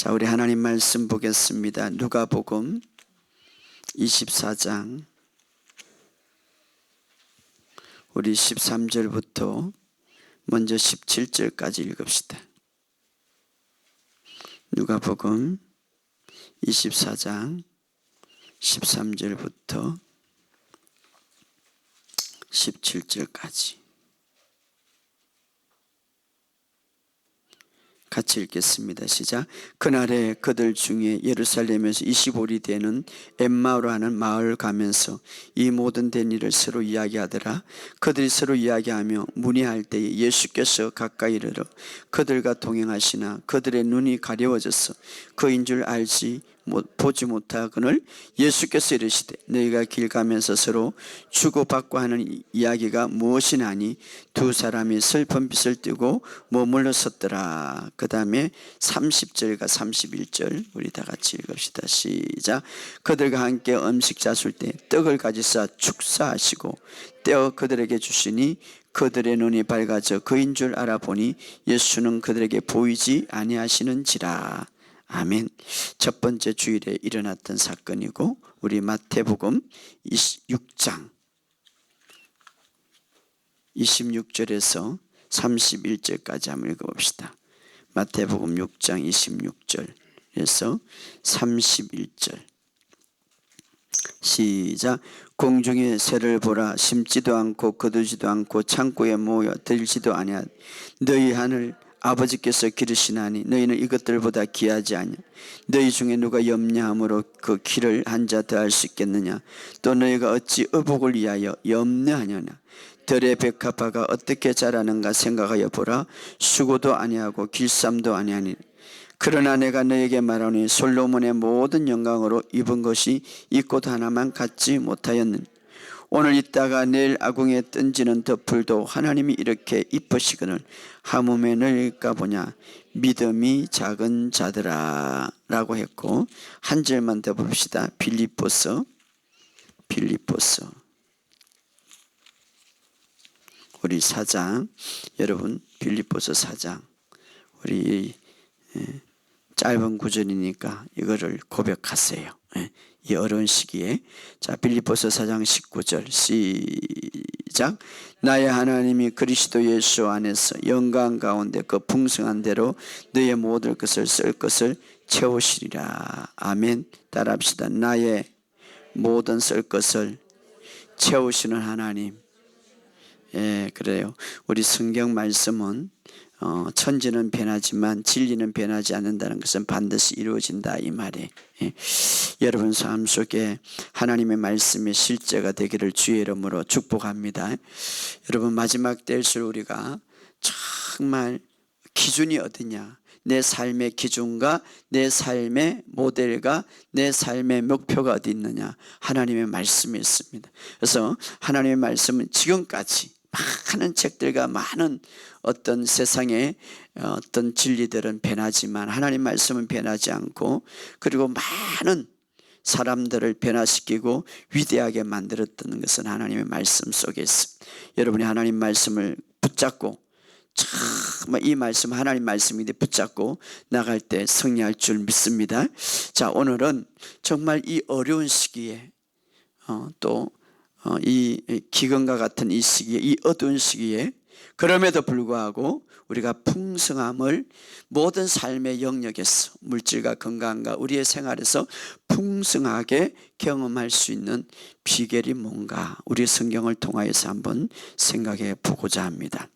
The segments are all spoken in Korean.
자, 우리 하나님 말씀 보겠습니다. 누가복음 24장 우리 13절부터 먼저 17절까지 읽읍시다. 누가복음 24장 13절부터 17절까지 같이 읽겠습니다. 시작. 그날에 그들 중에 예루살렘에서 25리 되는 엠마오로 하는 마을 가면서 이 모든 된 일을 서로 이야기하더라. 그들이 서로 이야기하며 문의할 때에 예수께서 가까이 이르러 그들과 동행하시나 그들의 눈이 가려워져서 그인 줄 보지 못하거늘 예수께서 이르시되 너희가 길 가면서 서로 주고받고 하는 이야기가 무엇이냐 하니 두 사람이 슬픈 빛을 띠고 머물러 섰더라. 그 다음에 30절과 31절 우리 다 같이 읽읍시다. 시작. 그들과 함께 음식 짰을 때 떡을 가지사 축사하시고 떼어 그들에게 주시니 그들의 눈이 밝아져 그인 줄 알아보니 예수는 그들에게 보이지 아니하시는지라. 아멘. 첫 번째 주일에 일어났던 사건이고 우리 마태복음 26장 26절에서 31절까지 한번 읽어봅시다. 마태복음 6장 26절에서 31절 시작. 공중의 새를 보라. 심지도 않고 거두지도 않고 창고에 모여 들지도 아니하 너희 하늘 아버지께서 기르시나니 너희는 이것들보다 귀하지 아니냐. 너희 중에 누가 염려함으로 그 길을 한 자 더할 수 있겠느냐. 또 너희가 어찌 의복을 위하여 염려하냐냐. 들의 백합화가 어떻게 자라는가 생각하여 보라. 수고도 아니하고 길쌈도 아니하니 그러나 내가 너에게 말하노니 솔로몬의 모든 영광으로 입은 것이 이 꽃 하나만 갖지 못하였느니 오늘 있다가 내일 아궁에 던지는 덮을도 하나님이 이렇게 입으시거늘 하물며 너희가 보냐. 믿음이 작은 자들아 라고 했고 한 절만 더 봅시다. 빌립보서 우리 4장 여러분 빌립보서 4장 우리 짧은 구절이니까 이거를 고백하세요. 이 어려운 시기에. 자, 빌립보서 4장 19절 시작. 나의 하나님이 그리스도 예수 안에서 영광 가운데 그 풍성한 대로 너의 모든 것을 쓸 것을 채우시리라. 아멘. 따라합시다. 나의 모든 쓸 것을 채우시는 하나님. 예, 그래요. 우리 성경 말씀은 천지는 변하지만 진리는 변하지 않는다는 것은 반드시 이루어진다 이 말이에요. 예. 여러분 삶 속에 하나님의 말씀의 실제가 되기를 주의 이름으로 축복합니다. 여러분 마지막 때일수록 우리가 정말 기준이 어디냐. 내 삶의 기준과 내 삶의 모델과 내 삶의 목표가 어디 있느냐. 하나님의 말씀이 있습니다. 그래서 하나님의 말씀은 지금까지 많은 책들과 많은 어떤 세상의 어떤 진리들은 변하지만 하나님 말씀은 변하지 않고 그리고 많은 사람들을 변화시키고 위대하게 만들었던 것은 하나님의 말씀 속에 있습니다. 여러분이 하나님 말씀을 붙잡고 정말 이 말씀 하나님 말씀인데 붙잡고 나갈 때 승리할 줄 믿습니다. 자, 오늘은 정말 이 어려운 시기에 이 기근과 같은 이 시기에 이 어두운 시기에 그럼에도 불구하고 우리가 풍성함을 모든 삶의 영역에서 물질과 건강과 우리의 생활에서 풍성하게 경험할 수 있는 비결이 뭔가 우리 성경을 통하여서 한번 생각해 보고자 합니다.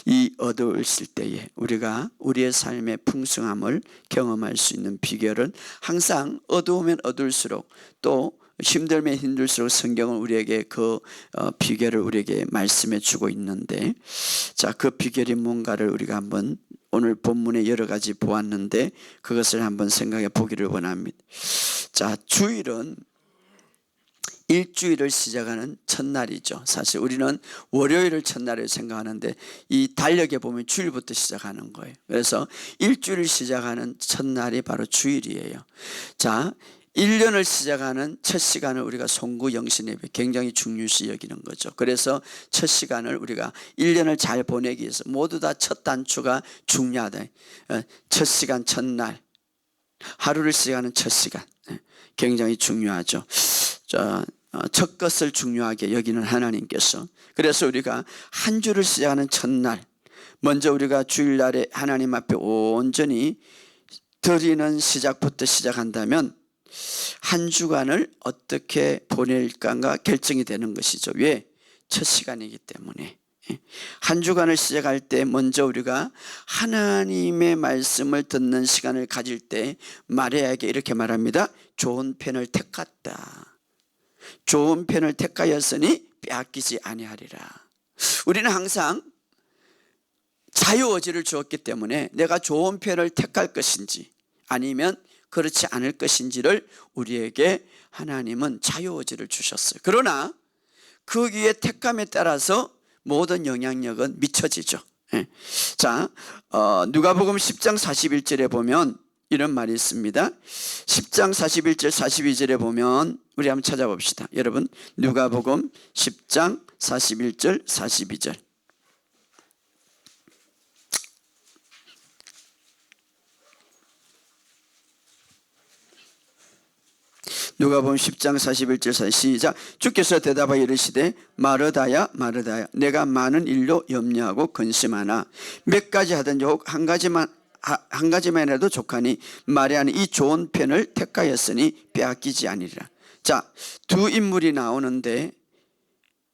이 어두웠을 때에 우리가 우리의 삶의 풍성함을 경험할 수 있는 비결은 항상 어두우면 어두울수록 또 힘들면 힘들수록 성경은 우리에게 그 비결을 우리에게 말씀해 주고 있는데 자, 그 비결이 뭔가를 우리가 한번 오늘 본문에 여러 가지 보았는데 그것을 한번 생각해 보기를 원합니다. 자, 주일은 일주일을 시작하는 첫날이죠. 사실 우리는 월요일을 첫날을 생각하는데 이 달력에 보면 주일부터 시작하는 거예요. 그래서 일주일을 시작하는 첫날이 바로 주일이에요. 자, 1년을 시작하는 첫 시간을 우리가 송구 영신예배 굉장히 중요시 여기는 거죠. 그래서 첫 시간을 우리가 1년을 잘 보내기 위해서 모두 다 첫 단추가 중요하다. 첫 시간 첫날 하루를 시작하는 첫 시간 굉장히 중요하죠. 첫 것을 중요하게 여기는 하나님께서, 그래서 우리가 한 주를 시작하는 첫날 먼저 우리가 주일날에 하나님 앞에 온전히 드리는 시작부터 시작한다면 한 주간을 어떻게 보낼까가 결정이 되는 것이죠. 왜? 첫 시간이기 때문에. 한 주간을 시작할 때 먼저 우리가 하나님의 말씀을 듣는 시간을 가질 때 마리아에게 이렇게 말합니다. 좋은 편을 택했다. 좋은 편을 택하였으니 빼앗기지 아니하리라. 우리는 항상 자유의지를 주었기 때문에 내가 좋은 편을 택할 것인지 아니면 그렇지 않을 것인지를 우리에게 하나님은 자유의지를 주셨어요. 그러나 거기에 택감에 따라서 모든 영향력은 미쳐지죠. 자, 누가복음 10장 41절에 보면 이런 말이 있습니다. 10장 41절 42절에 보면 우리 한번 찾아봅시다. 여러분, 누가복음 10장 41절 42절. 누가복음 10장 41절 시작. 주께서 대답하여 이르시되 마르다야 마르다야 내가 많은 일로 염려하고 근심하나 몇 가지 하든지 혹 한 가지만 해도 족하니 마리아는 이 좋은 편을 택하였으니 빼앗기지 아니리라. 자, 두 인물이 나오는데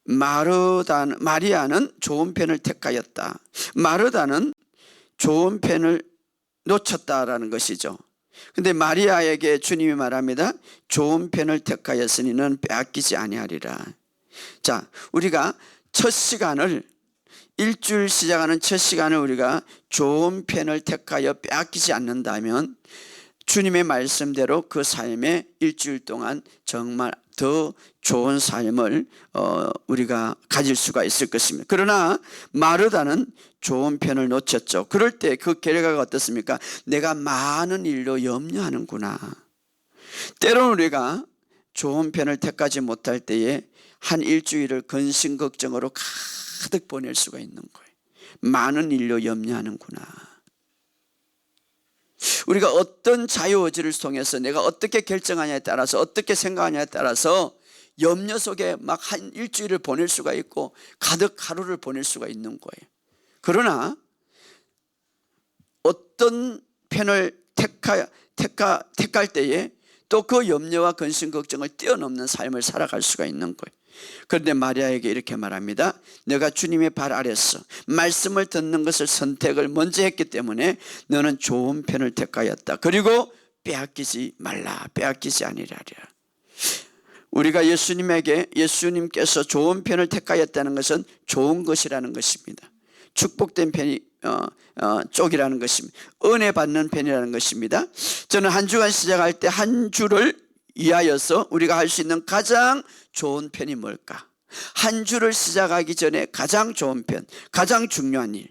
마리아는 좋은 편을 택하였다. 마르다는 좋은 편을 놓쳤다라는 것이죠. 근데 마리아에게 주님이 말합니다. 좋은 편을 택하였으니 는 빼앗기지 아니하리라. 자, 우리가 첫 시간을, 일주일 시작하는 첫 시간을 우리가 좋은 편을 택하여 빼앗기지 않는다면 주님의 말씀대로 그 삶에 일주일 동안 정말 더 좋은 삶을 우리가 가질 수가 있을 것입니다. 그러나 마르다는 좋은 편을 놓쳤죠. 그럴 때 그 결과가 어떻습니까? 내가 많은 일로 염려하는구나. 때로는 우리가 좋은 편을 택하지 못할 때에 한 일주일을 근심 걱정으로 가득 보낼 수가 있는 거예요. 많은 일로 염려하는구나. 우리가 어떤 자유의지를 통해서 내가 어떻게 결정하냐에 따라서 어떻게 생각하냐에 따라서 염려 속에 막 한 일주일을 보낼 수가 있고 가득 하루를 보낼 수가 있는 거예요. 그러나 어떤 편을 택할 때에 또 그 염려와 근심 걱정을 뛰어넘는 삶을 살아갈 수가 있는 거예요. 그런데 마리아에게 이렇게 말합니다. 내가 주님의 발 아래서 말씀을 듣는 것을 선택을 먼저 했기 때문에 너는 좋은 편을 택하였다. 그리고 빼앗기지 말라. 빼앗기지 아니하리라. 우리가 예수님께서 좋은 편을 택하였다는 것은 좋은 것이라는 것입니다. 축복된 편이 쪽이라는 것입니다. 은혜 받는 편이라는 것입니다. 저는 한 주간 시작할 때 한 주를 위하여서 우리가 할 수 있는 가장 좋은 편이 뭘까? 한 주를 시작하기 전에 가장 좋은 편, 가장 중요한 일,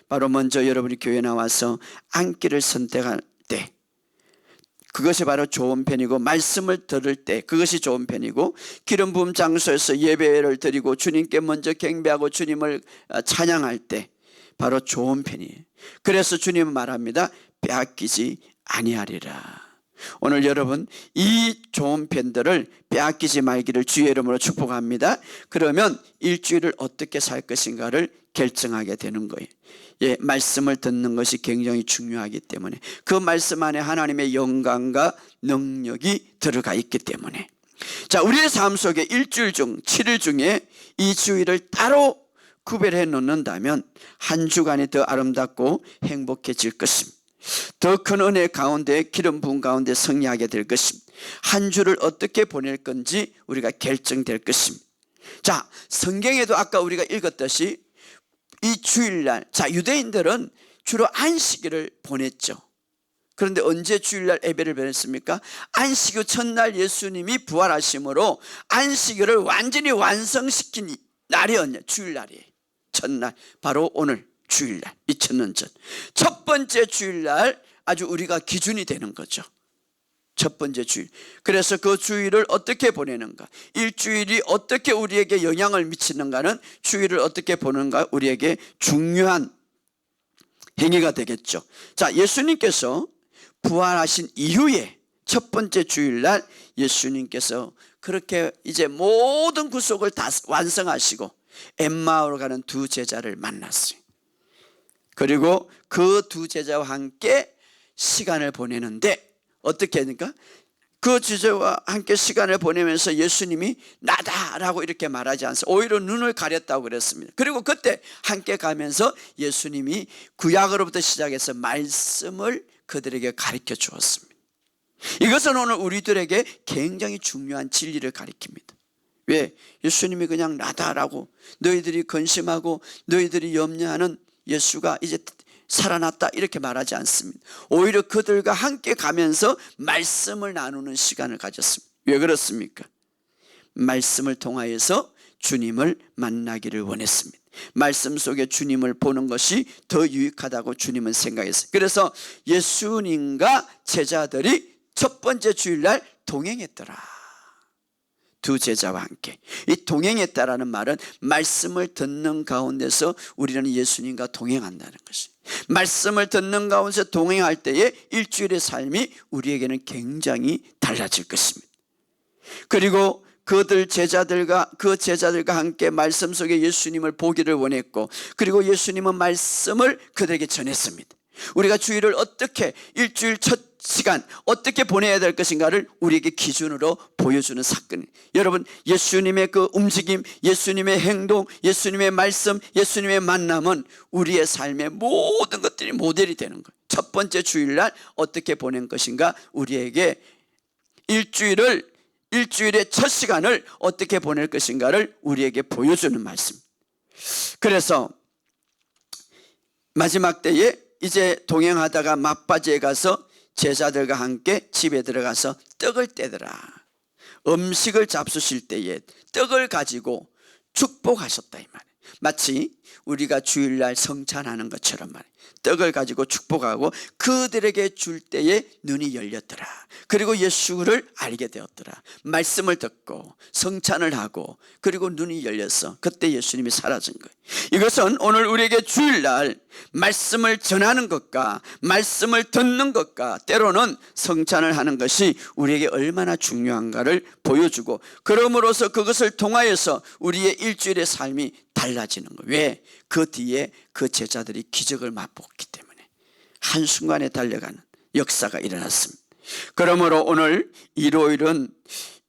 바로 먼저 여러분이 교회에 나와서 앉기를 선택할 때 그것이 바로 좋은 편이고, 말씀을 들을 때 그것이 좋은 편이고, 기름 부음 장소에서 예배를 드리고 주님께 먼저 경배하고 주님을 찬양할 때 바로 좋은 편이에요. 그래서 주님은 말합니다. 빼앗기지 아니하리라. 오늘 여러분 이 좋은 편들을 빼앗기지 말기를 주의 이름으로 축복합니다. 그러면 일주일을 어떻게 살 것인가를 결정하게 되는 거예요. 예, 말씀을 듣는 것이 굉장히 중요하기 때문에, 그 말씀 안에 하나님의 영광과 능력이 들어가 있기 때문에. 자, 우리의 삶 속에 일주일 중 7일 중에 이 주일을 따로 구별해 놓는다면 한 주간이 더 아름답고 행복해질 것입니다. 더 큰 은혜 가운데, 기름 부음 가운데 승리하게 될 것입니다. 한 주를 어떻게 보낼 건지 우리가 결정될 것입니다. 자, 성경에도 아까 우리가 읽었듯이 이 주일날, 자, 유대인들은 주로 안식일을 보냈죠. 그런데 언제 주일날 예배를 보냈습니까? 안식 후 첫날 예수님이 부활하심으로 안식일을 완전히 완성시킨 날이었냐, 주일날이에요. 첫날, 바로 오늘 주일날, 2000년 전 첫 번째 주일날, 아주 우리가 기준이 되는 거죠. 첫 번째 주일. 그래서 그 주일을 어떻게 보내는가, 일주일이 어떻게 우리에게 영향을 미치는가는 주일을 어떻게 보는가 우리에게 중요한 행위가 되겠죠. 자, 예수님께서 부활하신 이후에 첫 번째 주일날 예수님께서 그렇게 이제 모든 구속을 다 완성하시고 엠마오로 가는 두 제자를 만났어요. 그리고 그 두 제자와 함께 시간을 보내는데 어떻게 합니까? 그 제자와 함께 시간을 보내면서 예수님이 나다라고 이렇게 말하지 않습니다. 오히려 눈을 가렸다고 그랬습니다. 그리고 그때 함께 가면서 예수님이 구약으로부터 시작해서 말씀을 그들에게 가르쳐 주었습니다. 이것은 오늘 우리들에게 굉장히 중요한 진리를 가리킵니다. 왜? 예수님이 그냥 나다라고 너희들이 근심하고 너희들이 염려하는 예수가 이제 살아났다 이렇게 말하지 않습니다. 오히려 그들과 함께 가면서 말씀을 나누는 시간을 가졌습니다. 왜 그렇습니까? 말씀을 통하여서 주님을 만나기를 원했습니다. 말씀 속에 주님을 보는 것이 더 유익하다고 주님은 생각했어요. 그래서 예수님과 제자들이 첫 번째 주일날 동행했더라. 두 제자와 함께. 이 동행했다라는 말은 말씀을 듣는 가운데서 우리는 예수님과 동행한다는 것이. 말씀을 듣는 가운데서 동행할 때에 일주일의 삶이 우리에게는 굉장히 달라질 것입니다. 그리고 그 제자들과 함께 말씀 속에 예수님을 보기를 원했고, 그리고 예수님은 말씀을 그들에게 전했습니다. 우리가 주일을 어떻게, 일주일 첫 시간 어떻게 보내야 될 것인가를 우리에게 기준으로 보여주는 사건이에요. 여러분, 예수님의 그 움직임, 예수님의 행동, 예수님의 말씀, 예수님의 만남은 우리의 삶의 모든 것들이 모델이 되는 거예요. 첫 번째 주일날 어떻게 보낸 것인가, 우리에게 일주일의 첫 시간을 어떻게 보낼 것인가를 우리에게 보여주는 말씀. 그래서 마지막 때에 이제 동행하다가 막바지에 가서 제자들과 함께 집에 들어가서 떡을 떼더라. 음식을 잡수실 때에 떡을 가지고 축복하셨다 이 말이에요. 마치 우리가 주일날 성찬하는 것처럼 말이에요. 떡을 가지고 축복하고 그들에게 줄 때에 눈이 열렸더라. 그리고 예수를 알게 되었더라. 말씀을 듣고 성찬을 하고 그리고 눈이 열렸어. 그때 예수님이 사라진 거예요. 이것은 오늘 우리에게 주일날 말씀을 전하는 것과 말씀을 듣는 것과 때로는 성찬을 하는 것이 우리에게 얼마나 중요한가를 보여주고, 그러므로서 그것을 통하여서 우리의 일주일의 삶이 달라지는 거예요. 왜? 그 뒤에 그 제자들이 기적을 맛보았기 때문에 한순간에 달려가는 역사가 일어났습니다. 그러므로 오늘 일요일은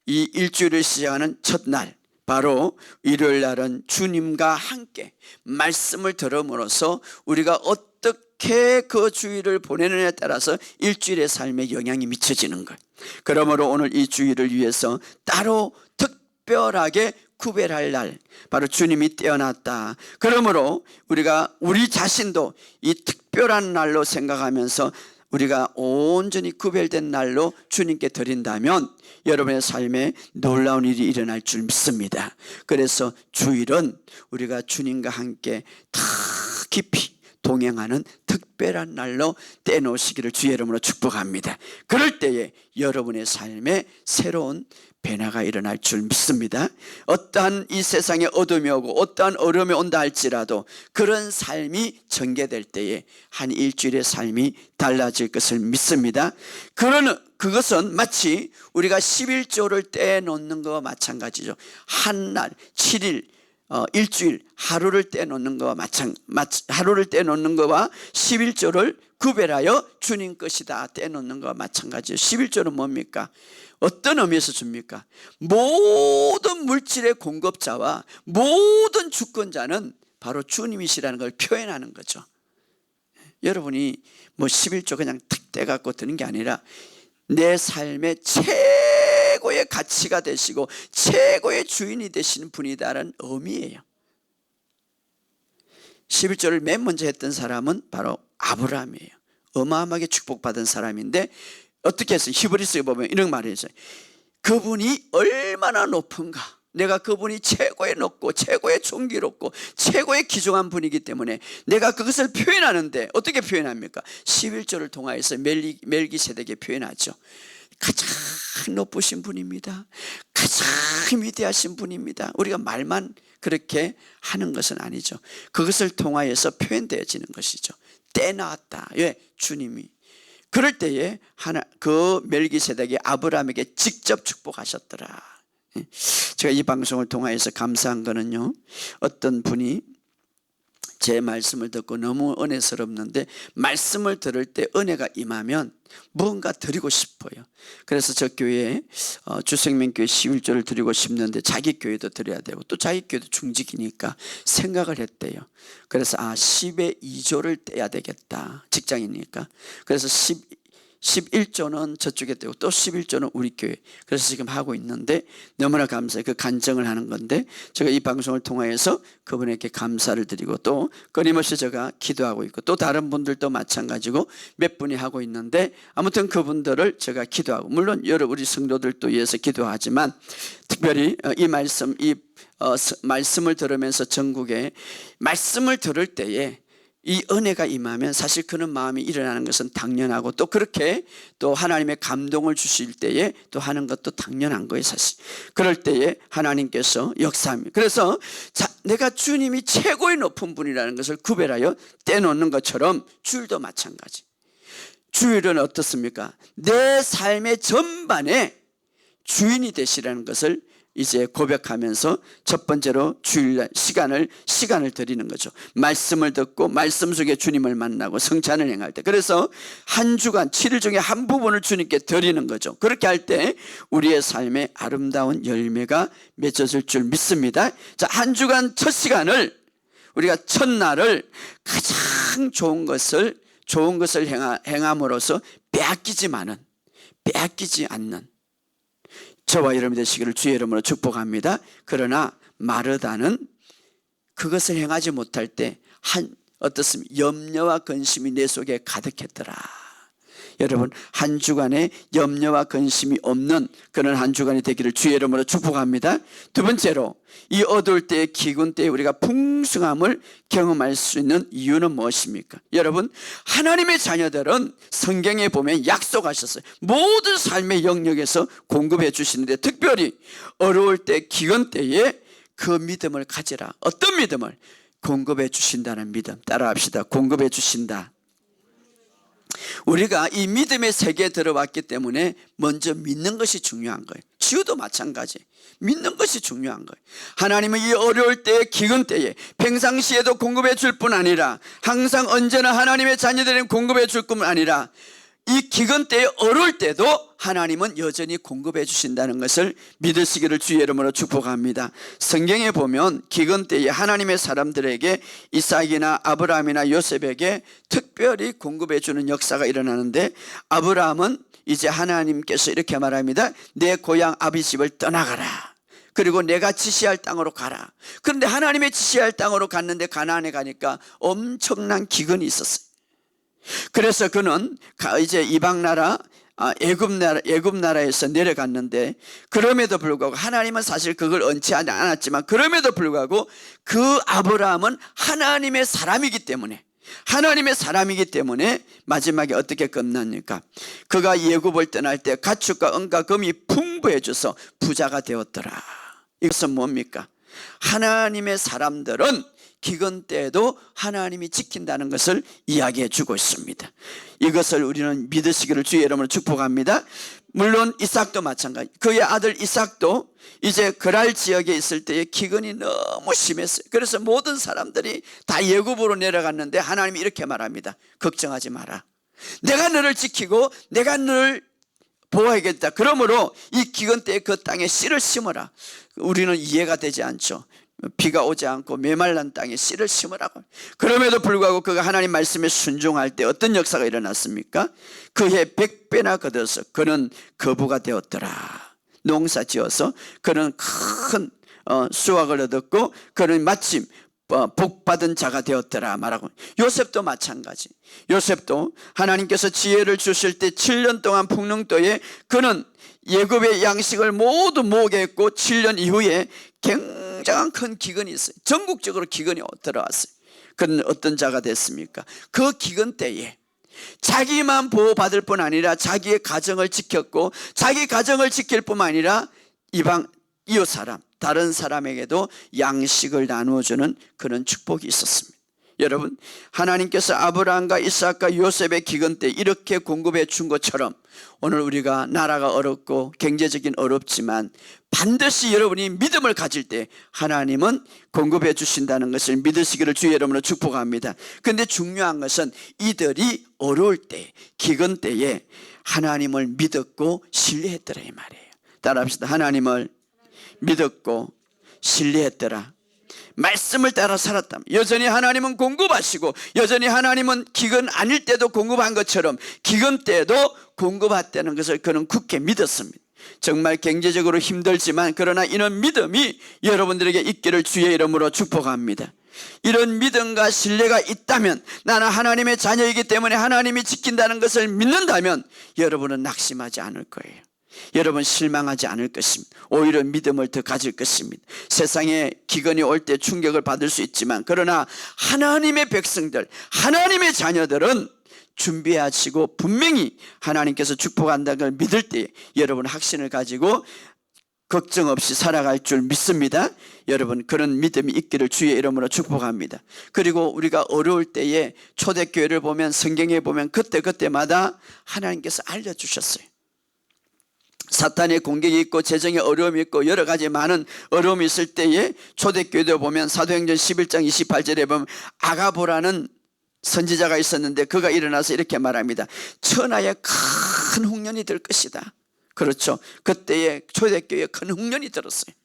이 일주일을 시작하는 첫날, 바로 일요일 날은 주님과 함께 말씀을 들음으로써 우리가 어떻게 그 주일을 보내느냐에 따라서 일주일의 삶에 영향이 미쳐지는 것. 그러므로 오늘 이 주일을 위해서 따로 특별하게 구별할 날, 바로 주님이 태어났다. 그러므로 우리가 우리 자신도 이 특별한 날로 생각하면서 우리가 온전히 구별된 날로 주님께 드린다면 여러분의 삶에 놀라운 일이 일어날 줄 믿습니다. 그래서 주일은 우리가 주님과 함께 더 깊이 동행하는 특별한 날로 떼놓으시기를 주의 이름으로 축복합니다. 그럴 때에 여러분의 삶에 새로운 변화가 일어날 줄 믿습니다. 어떠한 이 세상에 어둠이 오고 어떠한 어려움이 온다 할지라도 그런 삶이 전개될 때에 한 일주일의 삶이 달라질 것을 믿습니다. 그것은 마치 우리가 11조를 떼놓는 것과 마찬가지죠. 한 날 7일 일주일 하루를 떼놓는 것과 하루를 떼놓는 것과 11조를 구별하여 주님 것이다 떼놓는 것과 마찬가지예요. 11조는 뭡니까? 어떤 의미에서 줍니까? 모든 물질의 공급자와 모든 주권자는 바로 주님이시라는 걸 표현하는 거죠. 여러분이 뭐 11조 그냥 탁 떼갖고 드는 게 아니라 내 삶의 최고의 가치가 되시고 최고의 주인이 되시는 분이다라는 의미예요. 11조를 맨 먼저 했던 사람은 바로 아브라함이에요. 어마어마하게 축복받은 사람인데 어떻게 했어요? 히브리서에 보면 이런 말이 있어요. 그분이 얼마나 높은가. 내가 그분이 최고의 높고 최고의 존귀롭고 최고의 귀중한 분이기 때문에 내가 그것을 표현하는데 어떻게 표현합니까? 11조를 통하여서 멜기세덱에 표현하죠. 가장 높으신 분입니다. 가장 위대하신 분입니다. 우리가 말만 그렇게 하는 것은 아니죠. 그것을 통하여서 표현되어지는 것이죠. 떼나왔다. 왜? 주님이. 그럴 때에 그 멜기세덱이 아브라함에게 직접 축복하셨더라. 제가 이 방송을 통해서 감사한 거는요, 어떤 분이 제 말씀을 듣고 너무 은혜스럽는데 말씀을 들을 때 은혜가 임하면 무언가 드리고 싶어요. 그래서 저 교회에 주생명교회 11조를 드리고 싶는데 자기 교회도 드려야 되고 또 자기 교회도 중직이니까 생각을 했대요. 그래서 10의 2조를 떼야 되겠다, 직장이니까. 그래서 11조는 저쪽에 떼고 또 11조는 우리 교회. 그래서 지금 하고 있는데 너무나 감사해요. 그 간증을 하는 건데 제가 이 방송을 통해서 그분에게 감사를 드리고 또 끊임없이 제가 기도하고 있고 또 다른 분들도 마찬가지고 몇 분이 하고 있는데 아무튼 그분들을 제가 기도하고, 물론 여러 우리 성도들도 위해서 기도하지만 특별히 이 말씀을 들으면서 전국에 말씀을 들을 때에 이 은혜가 임하면 사실 그런 마음이 일어나는 것은 당연하고 또 그렇게 또 하나님의 감동을 주실 때에 또 하는 것도 당연한 거예요. 사실 그럴 때에 하나님께서 역사합니다. 그래서 내가 주님이 최고의 높은 분이라는 것을 구별하여 떼놓는 것처럼 주일도 마찬가지. 주일은 어떻습니까? 내 삶의 전반에 주인이 되시라는 것을 이제 고백하면서 첫 번째로 주일 시간을 드리는 거죠. 말씀을 듣고 말씀 속에 주님을 만나고 성찬을 행할 때, 그래서 한 주간 7일 중에 한 부분을 주님께 드리는 거죠. 그렇게 할 때 우리의 삶에 아름다운 열매가 맺어질 줄 믿습니다. 자, 한 주간 첫 시간을 우리가 첫날을 가장 좋은 것을 행함으로써 빼앗기지 않는 저와 여러분 되시기를 주의 이름으로 축복합니다. 그러나 마르다는 그것을 행하지 못할 때 어떻습니까? 염려와 근심이 내 속에 가득했더라. 여러분, 한 주간에 염려와 근심이 없는 그런 한 주간이 되기를 주의 이름으로 축복합니다. 두 번째로, 이 어두울 때의 기근 때에 우리가 풍성함을 경험할 수 있는 이유는 무엇입니까? 여러분, 하나님의 자녀들은 성경에 보면 약속하셨어요. 모든 삶의 영역에서 공급해 주시는데 특별히 어려울 때, 기근 때에 그 믿음을 가지라. 어떤 믿음을? 공급해 주신다는 믿음. 따라합시다. 공급해 주신다. 우리가 이 믿음의 세계에 들어왔기 때문에 먼저 믿는 것이 중요한 거예요. 치유도 마찬가지. 믿는 것이 중요한 거예요. 하나님은 이 어려울 때에, 기근 때에 평상시에도 공급해 줄 뿐 아니라 항상 언제나 하나님의 자녀들은 공급해 줄 뿐 아니라 이 기근 때에 어려울 때도 하나님은 여전히 공급해 주신다는 것을 믿으시기를 주의 이름으로 축복합니다. 성경에 보면 기근 때에 하나님의 사람들에게 이삭이나 아브라함이나 요셉에게 특별히 공급해 주는 역사가 일어나는데, 아브라함은 이제 하나님께서 이렇게 말합니다. 내 고향 아비 집을 떠나가라. 그리고 내가 지시할 땅으로 가라. 그런데 하나님의 지시할 땅으로 갔는데 가나안에 가니까 엄청난 기근이 있었어요. 그래서 그는 이제 이방나라 애굽 나라에서 내려갔는데, 그럼에도 불구하고 하나님은 사실 그걸 언치하지 않았지만 그럼에도 불구하고 그 아브라함은 하나님의 사람이기 때문에 마지막에 어떻게 끝납니까? 그가 애굽을 떠날 때 가축과 은과 금이 풍부해져서 부자가 되었더라. 이것은 뭡니까? 하나님의 사람들은 기근 때에도 하나님이 지킨다는 것을 이야기해 주고 있습니다. 이것을 우리는 믿으시기를 주의 이름으로 축복합니다. 물론 이삭도 마찬가지. 그의 아들 이삭도 이제 그랄 지역에 있을 때에 기근이 너무 심했어요. 그래서 모든 사람들이 다 애굽으로 내려갔는데 하나님이 이렇게 말합니다. 걱정하지 마라. 내가 너를 지키고 내가 너를 보호하겠다. 그러므로 이 기근 때에 그 땅에 씨를 심어라. 우리는 이해가 되지 않죠. 비가 오지 않고 메말란 땅에 씨를 심으라고. 그럼에도 불구하고 그가 하나님 말씀에 순종할 때 어떤 역사가 일어났습니까? 그해 100배나 거둬서 그는 거부가 되었더라. 농사 지어서 그는 큰 수확을 얻었고 그는 마침 복받은 자가 되었더라 말하고. 요셉도 마찬가지. 요셉도 하나님께서 지혜를 주실 때 7년 동안 풍랑도에 그는 애굽의 양식을 모두 모으게 했고 7년 이후에 굉장한 큰 기근이 있어요. 전국적으로 기근이 들어왔어요. 그는 어떤 자가 됐습니까? 그 기근 때에 자기만 보호받을 뿐 아니라 자기의 가정을 지켰고, 자기 가정을 지킬 뿐만 아니라 이웃 사람, 다른 사람에게도 양식을 나누어주는 그런 축복이 있었습니다. 여러분, 하나님께서 아브라함과 이삭과 요셉의 기근 때 이렇게 공급해 준 것처럼 오늘 우리가 나라가 어렵고 경제적인 어렵지만 반드시 여러분이 믿음을 가질 때 하나님은 공급해 주신다는 것을 믿으시기를 주의 이름으로 축복합니다. 그런데 중요한 것은 이들이 어려울 때, 기근 때에 하나님을 믿었고 신뢰했더라 이 말이에요. 따라합시다. 하나님을 믿었고 신뢰했더라. 말씀을 따라 살았다. 여전히 하나님은 공급하시고 여전히 하나님은 기근 아닐 때도 공급한 것처럼 기근 때도 공급했다는 것을 그는 굳게 믿었습니다. 정말 경제적으로 힘들지만 그러나 이런 믿음이 여러분들에게 있기를 주의 이름으로 축복합니다. 이런 믿음과 신뢰가 있다면, 나는 하나님의 자녀이기 때문에 하나님이 지킨다는 것을 믿는다면 여러분은 낙심하지 않을 거예요. 여러분 실망하지 않을 것입니다. 오히려 믿음을 더 가질 것입니다. 세상에 기근이 올 때 충격을 받을 수 있지만 그러나 하나님의 백성들, 하나님의 자녀들은 준비하시고 분명히 하나님께서 축복한다는 걸 믿을 때 여러분 확신을 가지고 걱정 없이 살아갈 줄 믿습니다. 여러분 그런 믿음이 있기를 주의 이름으로 축복합니다. 그리고 우리가 어려울 때에 초대교회를 보면, 성경에 보면 그때마다 하나님께서 알려주셨어요. 사탄의 공격이 있고 재정의 어려움이 있고 여러 가지 많은 어려움이 있을 때에 초대교회도 보면 사도행전 11장 28절에 보면 아가보라는 선지자가 있었는데 그가 일어나서 이렇게 말합니다. 천하에 큰 흉년이 들 것이다. 그렇죠. 그때에 초대교회에 큰 흉년이 들었어요.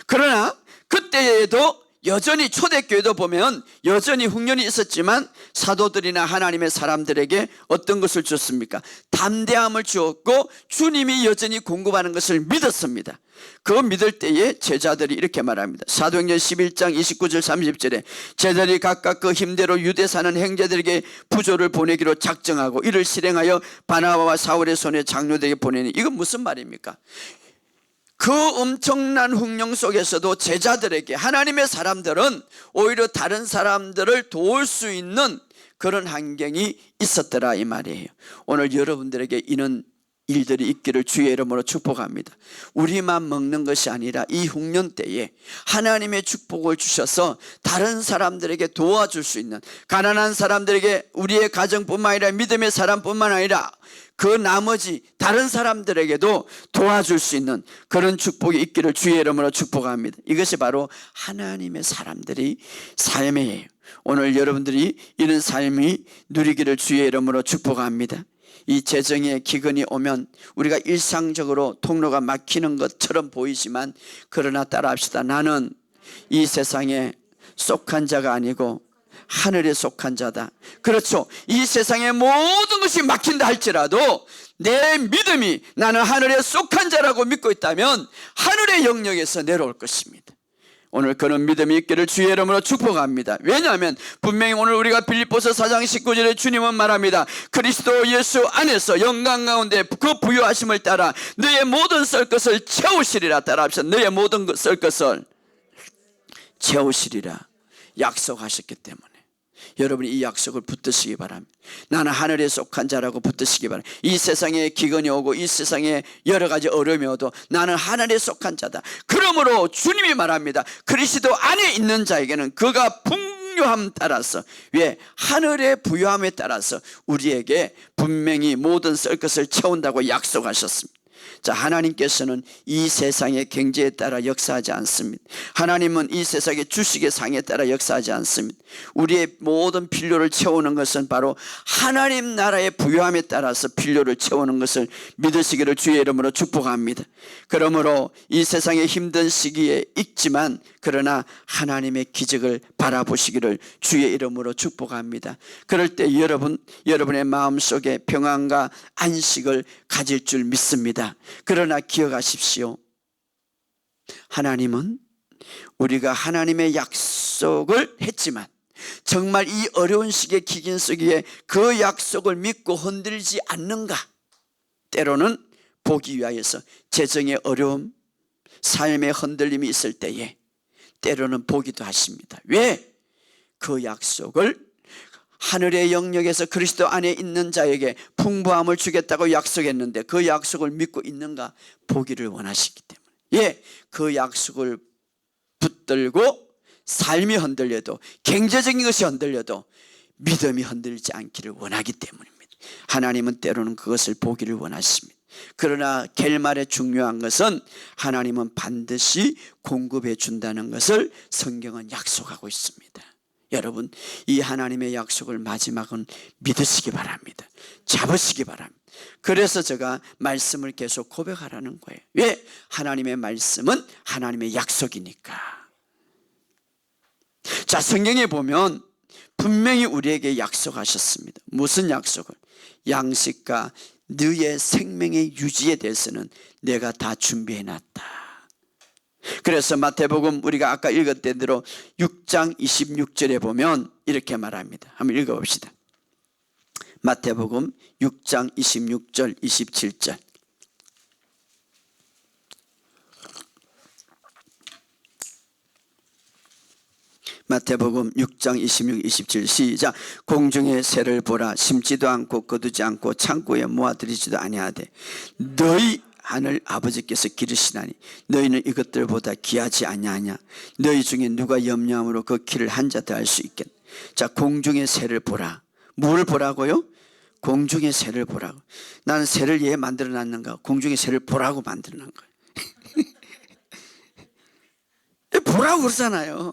그러나 그때에도 여전히 초대교회도 보면 여전히 흉년이 있었지만 사도들이나 하나님의 사람들에게 어떤 것을 줬습니까? 담대함을 주었고 주님이 여전히 공급하는 것을 믿었습니다. 그거 믿을 때에 제자들이 이렇게 말합니다. 사도행전 11장 29절 30절에 제자들이 각각 그 힘대로 유대 사는 형제들에게 부조를 보내기로 작정하고 이를 실행하여 바나바와 사울의 손에 장로들에게 보내니, 이건 무슨 말입니까? 그 엄청난 흉령 속에서도 제자들에게, 하나님의 사람들은 오히려 다른 사람들을 도울 수 있는 그런 환경이 있었더라 이 말이에요. 오늘 여러분들에게 이런 일들이 있기를 주의 이름으로 축복합니다. 우리만 먹는 것이 아니라 이 흉년 때에 하나님의 축복을 주셔서 다른 사람들에게 도와줄 수 있는, 가난한 사람들에게, 우리의 가정뿐만 아니라 믿음의 사람뿐만 아니라 그 나머지 다른 사람들에게도 도와줄 수 있는 그런 축복이 있기를 주의 이름으로 축복합니다. 이것이 바로 하나님의 사람들의 삶이에요. 오늘 여러분들이 이런 삶이 누리기를 주의 이름으로 축복합니다. 이 재정의 기근이 오면 우리가 일상적으로 통로가 막히는 것처럼 보이지만 그러나 따라합시다. 나는 이 세상에 속한 자가 아니고 하늘에 속한 자다. 그렇죠. 이 세상의 모든 것이 막힌다 할지라도 내 믿음이 나는 하늘에 속한 자라고 믿고 있다면 하늘의 영역에서 내려올 것입니다. 오늘 그런 믿음이 있기를 주의 이름으로 축복합니다. 왜냐하면 분명히 오늘 우리가 빌립보서 4장 19절에 주님은 말합니다. 그리스도 예수 안에서 영광 가운데 그 부유하심을 따라 너의 모든 썰 것을 채우시리라. 따라합시다. 너의 모든 썰 것을 채우시리라 약속하셨기 때문에 여러분이 이 약속을 붙드시기 바랍니다. 나는 하늘에 속한 자라고 붙드시기 바랍니다. 이 세상에 기근이 오고 이 세상에 여러 가지 어려움이 오도 나는 하늘에 속한 자다. 그러므로 주님이 말합니다. 그리스도 안에 있는 자에게는 그가 풍요함 따라서, 왜? 하늘의 부유함에 따라서 우리에게 분명히 모든 썰 것을 채운다고 약속하셨습니다. 자, 하나님께서는 이 세상의 경제에 따라 역사하지 않습니다. 하나님은 이 세상의 주식의 상에 따라 역사하지 않습니다. 우리의 모든 필요를 채우는 것은 바로 하나님 나라의 부유함에 따라서 필요를 채우는 것을 믿으시기를 주의 이름으로 축복합니다. 그러므로 이 세상의 힘든 시기에 있지만 그러나 하나님의 기적을 바라보시기를 주의 이름으로 축복합니다. 그럴 때 여러분의 마음속에 평안과 안식을 가질 줄 믿습니다. 그러나 기억하십시오. 하나님은 우리가 하나님의 약속을 했지만 정말 이 어려운 시기의 기근 속에 그 약속을 믿고 흔들지 않는가? 때로는 보기 위하여서 재정의 어려움, 삶의 흔들림이 있을 때에 때로는 보기도 하십니다. 왜? 그 약속을 하늘의 영역에서 그리스도 안에 있는 자에게 풍부함을 주겠다고 약속했는데 그 약속을 믿고 있는가 보기를 원하시기 때문에, 그 약속을 붙들고 삶이 흔들려도, 경제적인 것이 흔들려도 믿음이 흔들리지 않기를 원하기 때문입니다. 하나님은 때로는 그것을 보기를 원하십니다. 그러나 결말에 중요한 것은 하나님은 반드시 공급해 준다는 것을 성경은 약속하고 있습니다. 여러분, 이 하나님의 약속을 마지막은 믿으시기 바랍니다. 잡으시기 바랍니다. 그래서 제가 말씀을 계속 고백하라는 거예요. 왜? 하나님의 말씀은 하나님의 약속이니까. 자, 성경에 보면 분명히 우리에게 약속하셨습니다. 무슨 약속을? 양식과 너의 생명의 유지에 대해서는 내가 다 준비해놨다. 그래서 마태복음 우리가 아까 읽었던 대로 6장 26절에 보면 이렇게 말합니다. 한번 읽어봅시다. 마태복음 6장 26절 27절. 마태복음 6장 26, 27 시작. 공중의 새를 보라. 심지도 않고 거두지 않고 창고에 모아들이지도 아니하되 너희 하늘 아버지께서 기르시나니 너희는 이것들보다 귀하지 아니하냐. 너희 중에 누가 염려함으로 그 길을 한 자 더 할 수 있겠나. 자, 공중의 새를 보라. 뭘 보라고요? 공중의 새를 보라고. 나는 새를 왜 만들어 놨는가? 공중의 새를 보라고 만들어 놓은 거예요. 보라고 그러잖아요.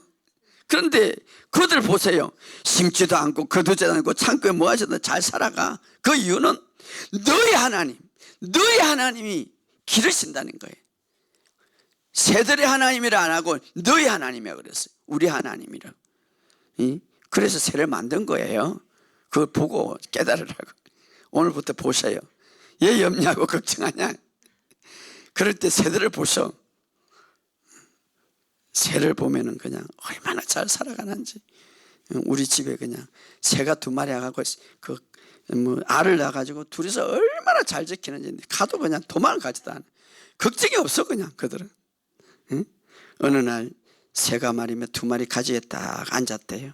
그런데 그들 보세요. 심지도 않고 거두지도 않고 창고에 모아져도 잘 살아가. 그 이유는 너희 하나님, 너희 하나님이 기르신다는 거예요. 새들의 하나님이라 안 하고 너희 하나님이라고 그랬어요. 우리 하나님이라고. 그래서 새를 만든 거예요. 그걸 보고 깨달으라고. 오늘부터 보셔요. 얘 염려하고 걱정하냐? 그럴 때 새들을 보셔. 새를 보면은 그냥 얼마나 잘 살아가는지. 우리 집에 그냥 새가 2마리 와가지고 알을 낳아가지고 둘이서 얼마나 잘 지키는지. 가도 그냥 도망가지도 않아. 걱정이 없어 그냥 그들은. 응? 어느 날 새가 말이면 2마리 가지에 딱 앉았대요.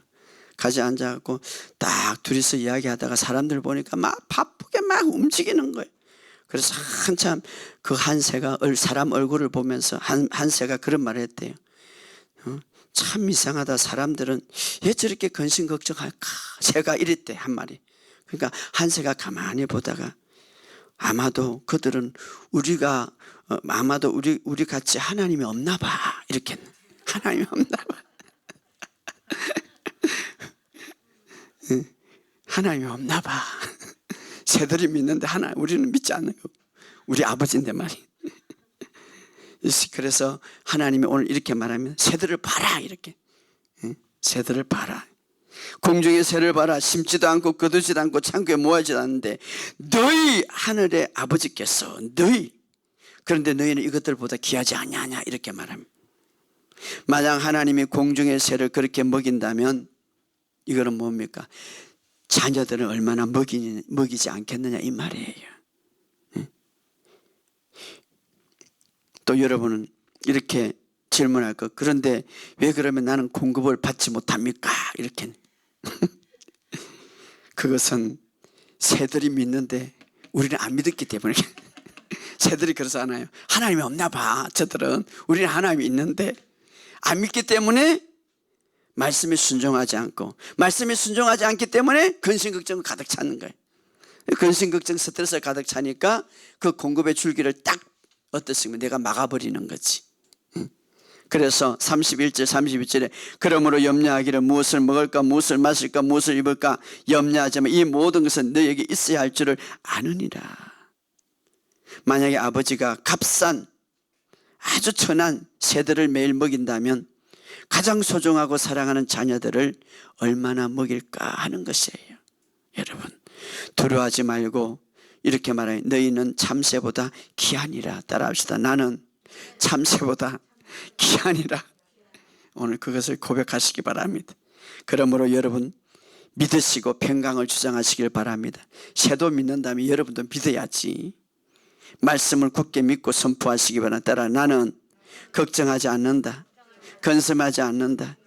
가지에 앉아갖고 딱 둘이서 이야기하다가 사람들 보니까 막 바쁘게 막 움직이는 거예요. 그래서 한참 그 한 새가 사람 얼굴을 보면서 한 새가 그런 말을 했대요. 참 이상하다. 사람들은 왜 저렇게 근심 걱정할까? 새가 이랬대 한 마리. 그러니까 한 새가 가만히 보다가 아마도 그들은 아마도 우리 같이 하나님이 없나 봐. 이렇게 하나님이 없나 봐. 하나님이 없나 봐. 새들이 믿는데 우리는 믿지 않는 거. 우리 아버지인데 말이야. 그래서 하나님이 오늘 이렇게 말하면 새들을 봐라 이렇게. 새들을 봐라. 공중의 새를 봐라. 심지도 않고 거두지도 않고 창고에 모아지도 않는데 너희 하늘의 아버지께서 그런데 너희는 이것들보다 귀하지 아니하냐 이렇게 말합니다. 만약 하나님이 공중의 새를 그렇게 먹인다면 이거는 뭡니까? 자녀들은 얼마나 먹이지 않겠느냐 이 말이에요. 또 여러분은 이렇게 질문할 거. 그런데 왜 그러면 나는 공급을 받지 못합니까? 이렇게. 그것은 새들이 믿는데 우리는 안 믿었기 때문에. 새들이 그러잖아요. 하나님이 없나 봐. 저들은 우리는 하나님이 있는데 안 믿기 때문에 말씀에 순종하지 않고, 말씀에 순종하지 않기 때문에 근심걱정을 가득 차는 거예요. 근심걱정 스트레스가 가득 차니까 그 공급의 줄기를 딱 어떻습니까? 내가 막아버리는 거지. 그래서 31절 32절에 그러므로 염려하기를 무엇을 먹을까 무엇을 마실까 무엇을 입을까 염려하지만 이 모든 것은 너에게 있어야 할 줄을 아느니라. 만약에 아버지가 값싼 아주 천한 새들을 매일 먹인다면 가장 소중하고 사랑하는 자녀들을 얼마나 먹일까 하는 것이에요. 여러분, 두려워하지 말고 이렇게 말해요. 너희는 참새보다 귀하니라. 따라합시다. 나는 참새보다 귀하니라. 오늘 그것을 고백하시기 바랍니다. 그러므로 여러분 믿으시고 평강을 주장하시길 바랍니다. 새도 믿는다면 여러분도 믿어야지. 말씀을 굳게 믿고 선포하시기 바랍니다. 따라 나는 걱정하지 않는다. 근심하지 않는다.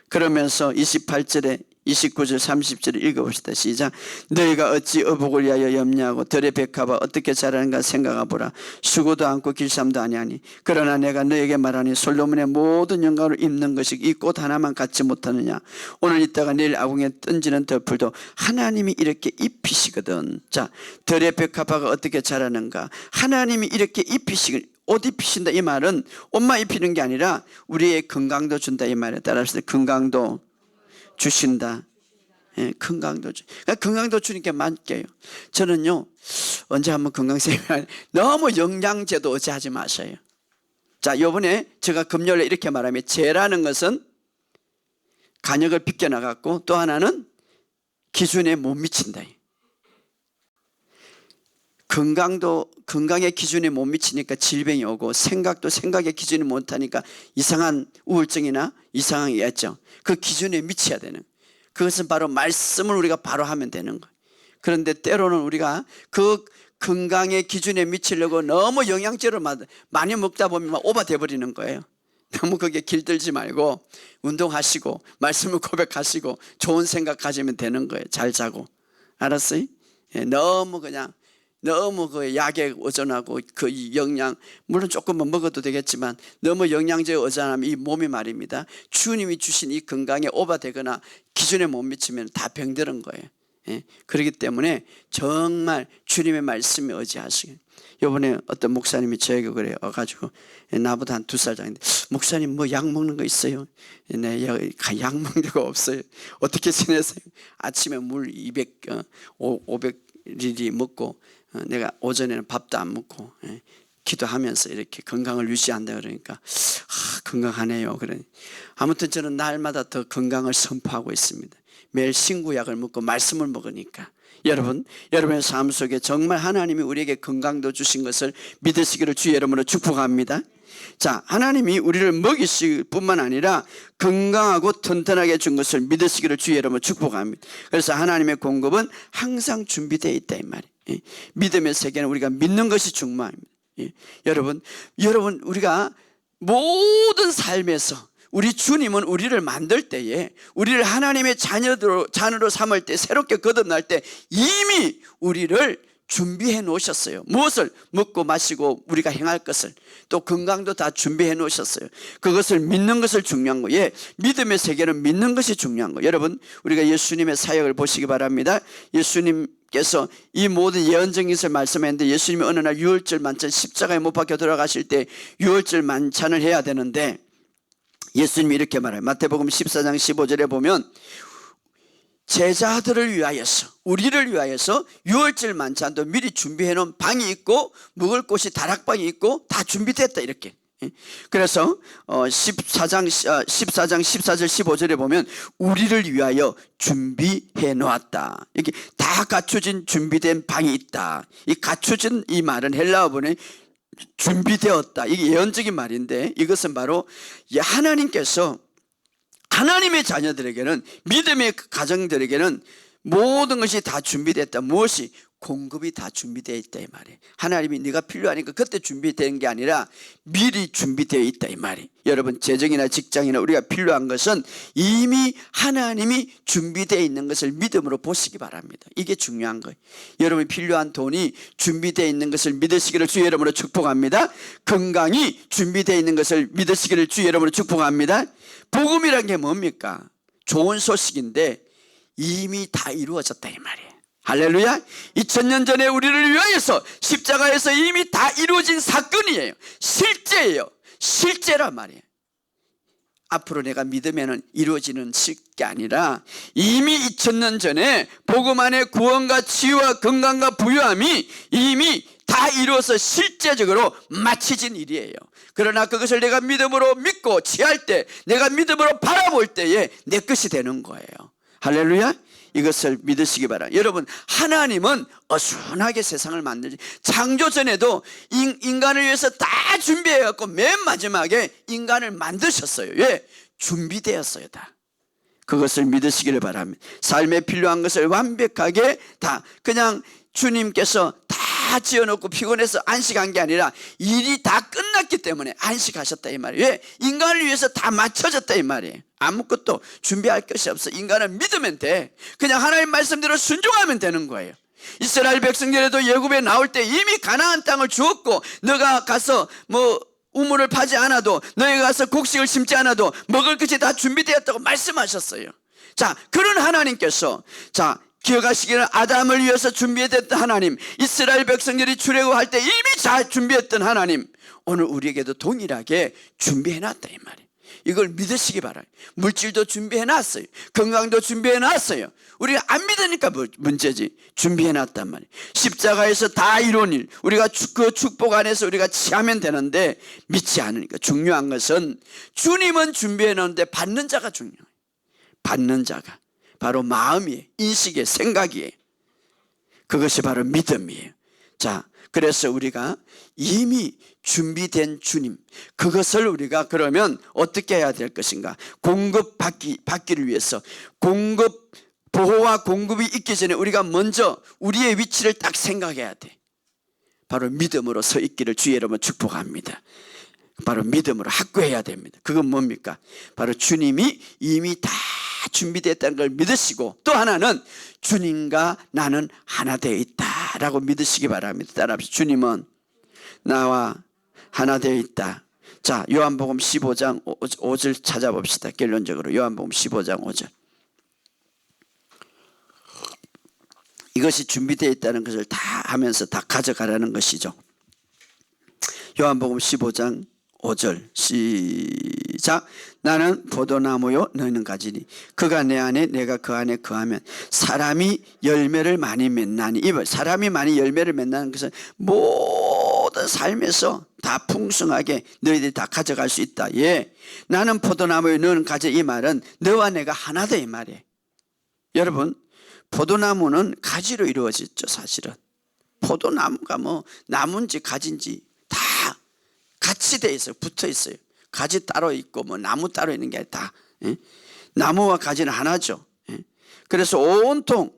그러면서 28절에 29절 30절을 읽어봅시다. 시작. 너희가 어찌 어복을 위하여 염려하고 들의 백합아 어떻게 자라는가 생각하보라. 수고도 않고 길쌈도 아니하니 그러나 내가 너에게 말하니 솔로몬의 모든 영광을 입는 것이 이 꽃 하나만 갖지 못하느냐. 오늘 있다가 내일 아궁에 던지는 덮을도 하나님이 이렇게 입히시거든. 자, 들의 백합화가 어떻게 자라는가. 하나님이 이렇게 입히시거든. 옷 입히신다 이 말은 옷만 입히는 게 아니라 우리의 건강도 준다 이 말이에요. 따라서 건강도 주신다. 예, 건강도 그러니까 건강도 주니까 맡겨요. 저는요 언제 한번 건강생활 너무 영양제도 의지하지 마세요. 자, 요번에 제가 금요일에 이렇게 말하면 죄라는 것은 간역을 비껴나갔고 또 하나는 기준에 못 미친다. 건강의 기준에 못 미치니까 질병이 오고 생각도 생각의 기준에 못하니까 이상한 우울증이나 이상한 게 있죠. 그 기준에 미쳐야 되는 그것은 바로 말씀을 우리가 바로 하면 되는 거예요. 그런데 때로는 우리가 그 건강의 기준에 미치려고 너무 영양제를 많이 먹다 보면 막 오버돼 버리는 거예요. 너무 그게 길들지 말고 운동하시고 말씀을 고백하시고 좋은 생각 가지면 되는 거예요. 잘 자고. 알았어요? 예, 너무 그 약에 의존하고 그 영양 물론 조금만 먹어도 되겠지만 너무 영양제에 의존하면 이 몸이 말입니다. 주님이 주신 이 건강에 오버되거나 기준에 못 미치면 다 병드는 거예요. 예? 그렇기 때문에 정말 주님의 말씀에 의지하시고 이번에 어떤 목사님이 저에게 그래요. 와가지고 나보다 한 2살 장인데 목사님 뭐 약 먹는 거 있어요? 네, 약 먹는 거 없어요. 어떻게 지내세요? 아침에 물 500ml 먹고 내가 오전에는 밥도 안 먹고 기도하면서 이렇게 건강을 유지한다 그러니까 건강하네요. 그러니 아무튼 저는 날마다 더 건강을 선포하고 있습니다. 매일 신구약을 먹고 말씀을 먹으니까 여러분의 삶 속에 정말 하나님이 우리에게 건강도 주신 것을 믿으시기를 주의 이름으로 축복합니다. 자, 하나님이 우리를 먹이실 뿐만 아니라 건강하고 튼튼하게 준 것을 믿으시기를 주의 이름으로 축복합니다. 그래서 하나님의 공급은 항상 준비되어 있다 이 말이에요. 믿음의 세계는 우리가 믿는 것이 중요합니다. 여러분 우리가 모든 삶에서 우리 주님은 우리를 만들 때에 우리를 하나님의 자녀로 삼을 때 새롭게 거듭날 때 이미 우리를 준비해 놓으셨어요. 무엇을 먹고 마시고 우리가 행할 것을 또 건강도 다 준비해 놓으셨어요. 그것을 믿는 것을 중요한 거예요. 믿음의 세계는 믿는 것이 중요한 거예요. 여러분 우리가 예수님의 사역을 보시기 바랍니다. 예수님께서 이 모든 예언적인 것을 말씀했는데 예수님이 어느 날 유월절 만찬 십자가에 못 박혀 돌아가실 때 유월절 만찬을 해야 되는데 예수님이 이렇게 말해요. 마태복음 14장 15절에 보면 제자들을 위하여서 우리를 위하여서 유월절 만찬도 미리 준비해 놓은 방이 있고 먹을 곳이 다락방이 있고 다 준비됐다 이렇게. 그래서 14장 14절 15절에 보면 우리를 위하여 준비해 놓았다. 이렇게 다 갖춰진 준비된 방이 있다. 이 갖춰진 이 말은 헬라어본에 준비되었다. 이게 예언적인 말인데 이것은 바로 하나님께서 하나님의 자녀들에게는 믿음의 가정들에게는 모든 것이 다 준비됐다. 무엇이? 공급이 다 준비되어 있다 이 말이에요. 하나님이 네가 필요하니까 그때 준비된 게 아니라 미리 준비되어 있다 이 말이에요. 여러분 재정이나 직장이나 우리가 필요한 것은 이미 하나님이 준비되어 있는 것을 믿음으로 보시기 바랍니다. 이게 중요한 거예요. 여러분이 필요한 돈이 준비되어 있는 것을 믿으시기를 주의 이름으로 축복합니다. 건강이 준비되어 있는 것을 믿으시기를 주의 이름으로 축복합니다. 복음이란 게 뭡니까? 좋은 소식인데 이미 다 이루어졌다 이 말이에요. 할렐루야. 2000년 전에 우리를 위하여서 십자가에서 이미 다 이루어진 사건이에요. 실제예요. 실제란 말이에요. 앞으로 내가 믿으면 이루어지는 게 아니라 이미 2000년 전에 복음 안에 구원과 치유와 건강과 부유함이 이미 다 이루어서 실제적으로 마치진 일이에요. 그러나 그것을 내가 믿음으로 믿고 취할 때 내가 믿음으로 바라볼 때에 내 것이 되는 거예요. 할렐루야. 이것을 믿으시기 바랍니다. 여러분 하나님은 어순하게 세상을 만들지 창조 전에도 인간을 위해서 다 준비해갖고 맨 마지막에 인간을 만드셨어요. 왜? 준비되었어요. 다. 그것을 믿으시기를 바랍니다. 삶에 필요한 것을 완벽하게 다 그냥 주님께서 다 다 지어놓고 피곤해서 안식한 게 아니라 일이 다 끝났기 때문에 안식하셨다 이 말이에요. 왜? 인간을 위해서 다 맞춰졌다 이 말이에요. 아무것도 준비할 것이 없어. 인간은 믿으면 돼. 그냥 하나님 말씀대로 순종하면 되는 거예요. 이스라엘 백성들에도 애굽에 나올 때 이미 가나안 땅을 주었고, 너가 가서 우물을 파지 않아도, 너희가 가서 곡식을 심지 않아도 먹을 것이 다 준비되었다고 말씀하셨어요. 자, 그런 하나님께서, 자, 기억하시기를 아담을 위해서 준비했던 하나님, 이스라엘 백성들이 출애굽할 때 이미 잘 준비했던 하나님, 오늘 우리에게도 동일하게 준비해놨다 이 말이에요. 이걸 믿으시기 바라요. 물질도 준비해놨어요. 건강도 준비해놨어요. 우리가 안 믿으니까 문제지. 준비해놨단 말이에요. 십자가에서 다 이룬 일, 우리가 그 축복 안에서 우리가 취하면 되는데 믿지 않으니까. 중요한 것은 주님은 준비해놓는데 받는 자가 중요해요. 받는 자가 바로 마음이에요. 인식이에요. 생각이에요. 그것이 바로 믿음이에요. 자, 그래서 우리가 이미 준비된 주님, 그것을 우리가 그러면 어떻게 해야 될 것인가? 공급받기를 위해서, 보호와 공급이 있기 전에 우리가 먼저 우리의 위치를 딱 생각해야 돼. 바로 믿음으로 서 있기를 주의 이름으로 축복합니다. 바로 믿음으로 확고해야 됩니다. 그건 뭡니까? 바로 주님이 이미 다 준비됐다는 걸 믿으시고, 또 하나는 주님과 나는 하나 되어 있다라고 믿으시기 바랍니다. 따라합시다. 주님은 나와 하나 되어 있다. 자, 요한복음 15장 5절 찾아봅시다. 결론적으로 요한복음 15장 5절. 이것이 준비되어 있다는 것을 다 하면서 다 가져가라는 것이죠. 요한복음 15장 5절 시작. 나는 포도나무요 너희는 가지니 그가 내 안에 내가 그 안에 거하면 사람이 열매를 많이 맺나니. 사람이 많이 열매를 맺는 것은 모든 삶에서 다 풍성하게 너희들이 다 가져갈 수 있다. 예, 나는 포도나무요 너는 가지. 이 말은 너와 내가 하나다 이 말이에요. 여러분, 포도나무는 가지로 이루어졌죠. 사실은 포도나무가 나무인지 가지인지 다 같이 돼 있어요. 붙어 있어요. 가지 따로 있고 나무 따로 있는 게 아니라 다, 나무와 가지는 하나죠. 그래서 온통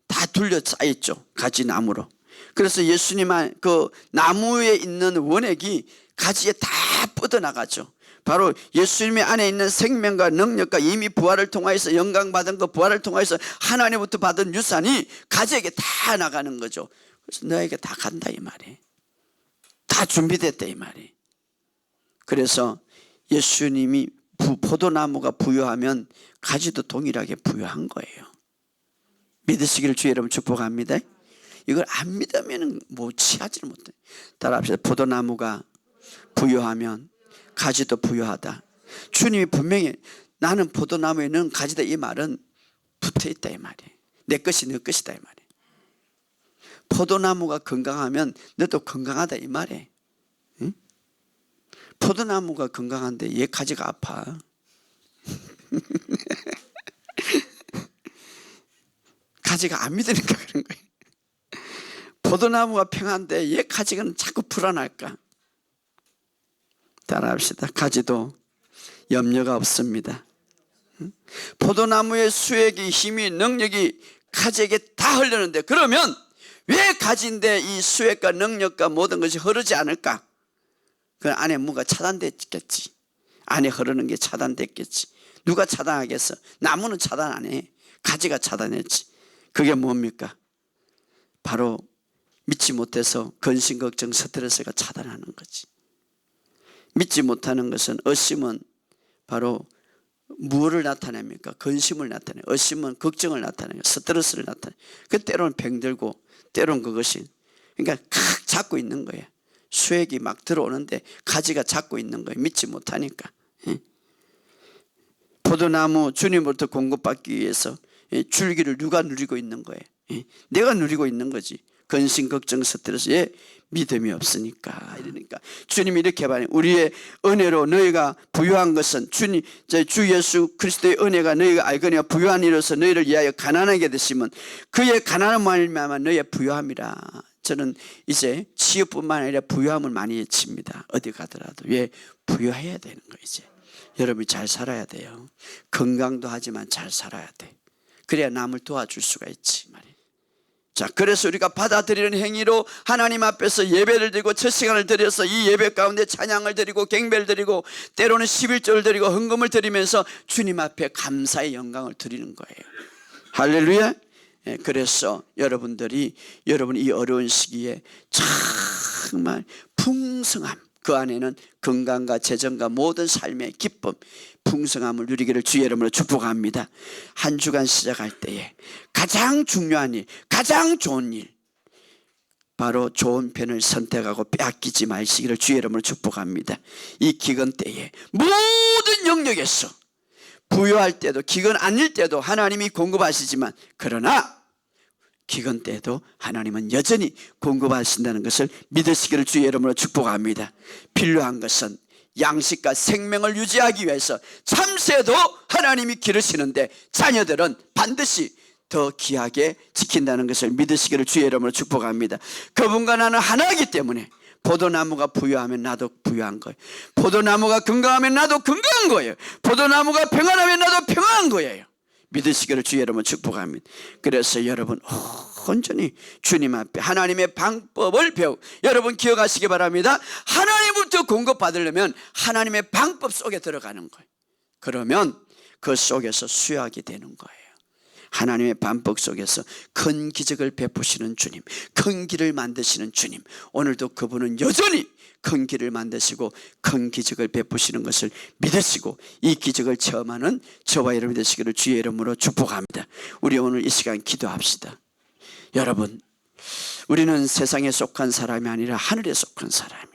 다 둘러싸여 있죠. 가지 나무로. 그래서 예수님은 그 나무에 있는 원액이 가지에 다 뻗어나가죠. 바로 예수님의 안에 있는 생명과 능력과 이미 부활을 통하여서 영광받은 그 부활을 통하여서 하나님부터 받은 유산이 가지에게 다 나가는 거죠. 그래서 너에게 다 간다 이 말이에요. 다 준비됐다 이 말이에요. 그래서 예수님이 포도나무가 부유하면 가지도 동일하게 부유한 거예요. 믿으시기를 주의 이름으로 축복합니다. 이걸 안 믿으면 취하지를 못해. 따라합시다. 포도나무가 부유하면 가지도 부유하다. 주님이 분명히 나는 포도나무에는 가지다 이 말은 붙어있다 이 말이에요. 내 것이 너 것이다 이 말이에요. 포도나무가 건강하면 너도 건강하다 이 말이에요. 응? 포도나무가 건강한데 얘 가지가 아파. 가지가 안 믿으니까 그런 거예요. 포도나무가 평안한데 얘 가지가 자꾸 불안할까? 따라합시다. 가지도 염려가 없습니다. 포도나무의 수액이 힘이 능력이 가지에게 다 흐르는데, 그러면 왜 가지인데 이 수액과 능력과 모든 것이 흐르지 않을까? 그 안에 뭔가 차단됐겠지. 안에 흐르는 게 차단됐겠지. 누가 차단하겠어? 나무는 차단 안 해. 가지가 차단했지. 그게 뭡니까? 바로 믿지 못해서 근심, 걱정, 스트레스가 차단하는 거지. 믿지 못하는 것은, 의심은 바로 무엇을 나타냅니까? 근심을 나타내요. 의심은 걱정을 나타내요. 스트레스를 나타내요. 그 때로는 병들고 때로는 그것이, 그러니까 칵 잡고 있는 거예요. 수액이 막 들어오는데 가지가 잡고 있는 거예요. 믿지 못하니까. 포도나무 주님으로부터 공급받기 위해서 줄기를 누가 누리고 있는 거예요? 내가 누리고 있는 거지. 근심, 걱정, 스트레스에 믿음이 없으니까. 이러니까 주님이 이렇게 말해요. 우리의 은혜로 너희가 부유한 것은 주 예수 그리스도의 은혜가 너희가 알거니와 부유한 이로서 너희를 위하여 가난하게 되시면 그의 가난한 말미암아 너희의 부유함이라. 저는 이제 취업뿐만 아니라 부유함을 많이 외칩니다. 어디 가더라도. 왜? 부유해야 되는 거예요. 이제 여러분이 잘 살아야 돼요. 건강도 하지만 잘 살아야 돼. 그래야 남을 도와줄 수가 있지 말이에요. 자, 그래서 우리가 받아들이는 행위로 하나님 앞에서 예배를 드리고 첫 시간을 드려서 이 예배 가운데 찬양을 드리고 경배를 드리고 때로는 11조를 드리고 헌금을 드리면서 주님 앞에 감사의 영광을 드리는 거예요. 할렐루야. 그래서 여러분들이 여러분 이 어려운 시기에 정말 풍성함, 그 안에는 건강과 재정과 모든 삶의 기쁨, 풍성함을 누리기를 주의 이름으로 축복합니다. 한 주간 시작할 때에 가장 중요한 일, 가장 좋은 일, 바로 좋은 편을 선택하고 빼앗기지 마시기를 주의 이름으로 축복합니다. 이 기근 때에 모든 영역에서 부유할 때도 기근 아닐 때도 하나님이 공급하시지만, 그러나 기근 때도 하나님은 여전히 공급하신다는 것을 믿으시기를 주의 이름으로 축복합니다. 필요한 것은 양식과 생명을 유지하기 위해서 참새도 하나님이 기르시는데 자녀들은 반드시 더 귀하게 지킨다는 것을 믿으시기를 주의 이름으로 축복합니다. 그분과 나는 하나이기 때문에 포도나무가 부유하면 나도 부유한 거예요. 포도나무가 건강하면 나도 건강한 거예요. 포도나무가 평안하면 나도 평안한 거예요. 믿으시기를 주의 이름으로 축복합니다. 그래서 여러분 온전히 주님 앞에 하나님의 방법을 여러분 기억하시기 바랍니다. 하나님부터 공급받으려면 하나님의 방법 속에 들어가는 거예요. 그러면 그 속에서 수약이 되는 거예요. 하나님의 반복 속에서 큰 기적을 베푸시는 주님, 큰 길을 만드시는 주님, 오늘도 그분은 여전히 큰 길을 만드시고 큰 기적을 베푸시는 것을 믿으시고 이 기적을 체험하는 저와 여러분 되시기를 주의 이름으로 축복합니다. 우리 오늘 이 시간 기도합시다. 여러분, 우리는 세상에 속한 사람이 아니라 하늘에 속한 사람.